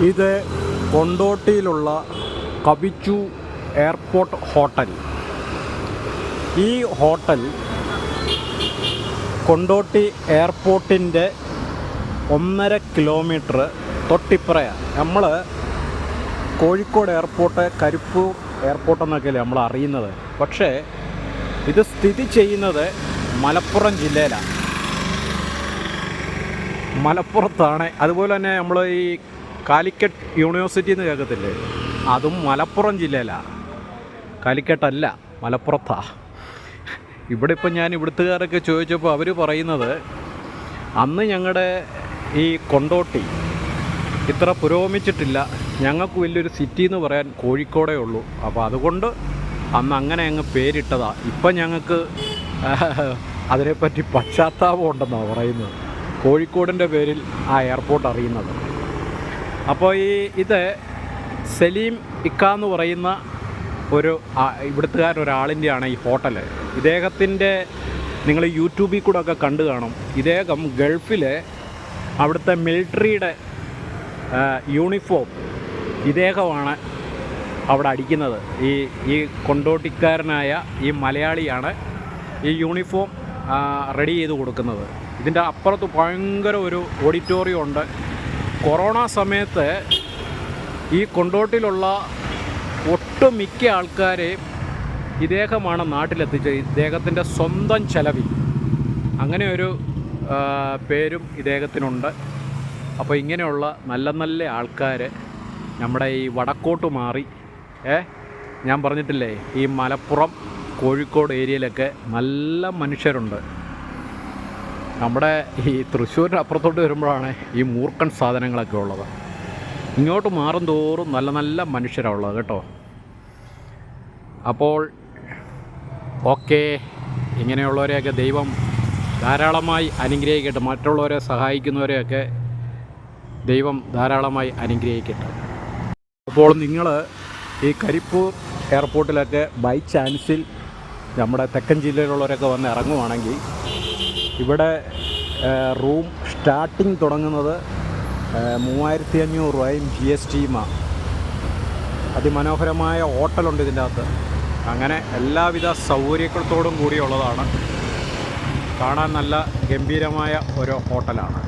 ഇത് കൊണ്ടോട്ടിയിലുള്ള കവിച്ചു airport hotel. ഈ hotel Kondotty എയർപോർട്ടിൻ്റെ 1.5 കിലോമീറ്റർ തൊട്ടിപ്പുറയാണ്. നമ്മൾ കോഴിക്കോട് എയർപോർട്ട്, കരിപ്പൂർ എയർപോർട്ട് എന്നൊക്കെയല്ലേ നമ്മൾ അറിയുന്നത്. പക്ഷേ ഇത് സ്ഥിതി ചെയ്യുന്നത് മലപ്പുറം ജില്ലയിലാണ്, മലപ്പുറത്താണ്. അതുപോലെ തന്നെ നമ്മൾ ഈ കാലിക്കറ്റ് യൂണിവേഴ്സിറ്റി എന്ന് കേൾക്കത്തില്ലേ, അതും മലപ്പുറം ജില്ലയിലാണ്. കാലിക്കറ്റല്ല, മലപ്പുറത്താണ്. ഇവിടെ ഇപ്പം ഞാൻ ഇവിടുത്തുകാരൊക്കെ ചോദിച്ചപ്പോൾ അവർ പറയുന്നത് അന്ന് ഞങ്ങളുടെ ഈ കൊണ്ടോട്ടി ഇത്ര പുരോഗമിച്ചിട്ടില്ല, ഞങ്ങൾക്ക് വലിയൊരു സിറ്റി എന്ന് പറയാൻ കോഴിക്കോടേ ഉള്ളൂ, അപ്പോൾ അതുകൊണ്ട് അന്ന് അങ്ങനെ അങ്ങ് പേരിട്ടതാണ്. ഇപ്പം ഞങ്ങൾക്ക് അതിനെപ്പറ്റി പശ്ചാത്താപം ഉണ്ടെന്നാണ് പറയുന്നത്, കോഴിക്കോടിൻ്റെ പേരിൽ ആ എയർപോർട്ട് അറിയുന്നത്. അപ്പോൾ ഇത് സലീം ഇക്ക എന്ന് പറയുന്ന ഒരു ഇവിടുത്തുകാരൊരാളിൻ്റെയാണ് ഈ ഹോട്ടൽ. ഇദ്ദേഹത്തിൻ്റെ നിങ്ങൾ യൂട്യൂബിൽ കൂടെ ഒക്കെ കണ്ടു കാണും. ഇദ്ദേഹം ഗൾഫിലെ അവിടുത്തെ മിലിറ്ററിയുടെ യൂണിഫോം ഇദ്ദേഹമാണ് അവിടെ അടിക്കുന്നത്. ഈ കൊണ്ടോട്ടിക്കാരനായ ഈ മലയാളിയാണ് ഈ യൂണിഫോം റെഡി ചെയ്ത് കൊടുക്കുന്നത്. ഇതിൻ്റെ അപ്പുറത്ത് ഭയങ്കര ഒരു ഓഡിറ്റോറിയം ഉണ്ട്. കൊറോണ സമയത്ത് ഈ കൊണ്ടോട്ടിയിലുള്ള ഒട്ടുമിക്ക ആൾക്കാരെയും ഇദ്ദേഹമാണ് നാട്ടിലെത്തിച്ചത്, ഇദ്ദേഹത്തിൻ്റെ സ്വന്തം ചെലവിൽ. അങ്ങനെ ഒരു പേരും ഇദ്ദേഹത്തിനുണ്ട്. അപ്പോൾ ഇങ്ങനെയുള്ള നല്ല നല്ല ആൾക്കാർ നമ്മുടെ ഈ വടക്കോട്ട് മാറി, ഞാൻ പറഞ്ഞിട്ടില്ലേ, ഈ മലപ്പുറം കോഴിക്കോട് ഏരിയയിലൊക്കെ നല്ല മനുഷ്യരുണ്ട്. നമ്മുടെ ഈ തൃശ്ശൂരിൻ്റെ അപ്പുറത്തോട്ട് വരുമ്പോഴാണ് ഈ മൂർഖൻ സാധനങ്ങളൊക്കെ ഉള്ളത്. ഇങ്ങോട്ട് മാറും തോറും നല്ല നല്ല മനുഷ്യരാണ് ഉള്ളത് കേട്ടോ. അപ്പോൾ ഓക്കെ, ഇങ്ങനെയുള്ളവരെയൊക്കെ ദൈവം ധാരാളമായി അനുഗ്രഹിക്കട്ടെ. മറ്റുള്ളവരെ സഹായിക്കുന്നവരെയൊക്കെ ദൈവം ധാരാളമായി അനുഗ്രഹിക്കട്ടെ. അപ്പോൾ നിങ്ങൾ ഈ കരിപ്പൂർ എയർപോർട്ടിലൊക്കെ ബൈ ചാൻസിൽ നമ്മുടെ തെക്കൻ ജില്ലയിലുള്ളവരൊക്കെ വന്ന് ഇറങ്ങുവാണെങ്കിൽ ഇവിടെ റൂം സ്റ്റാർട്ടിങ് തുടങ്ങുന്നത് 3500 രൂപയും GSTയുമാണ്. അതിമനോഹരമായ ഹോട്ടലുണ്ട് ഇതിൻ്റെ അകത്ത്. അങ്ങനെ എല്ലാവിധ സൗകര്യത്തോടും കൂടിയുള്ളതാണ്. കാണാൻ നല്ല ഗംഭീരമായ ഒരു ഹോട്ടലാണ്.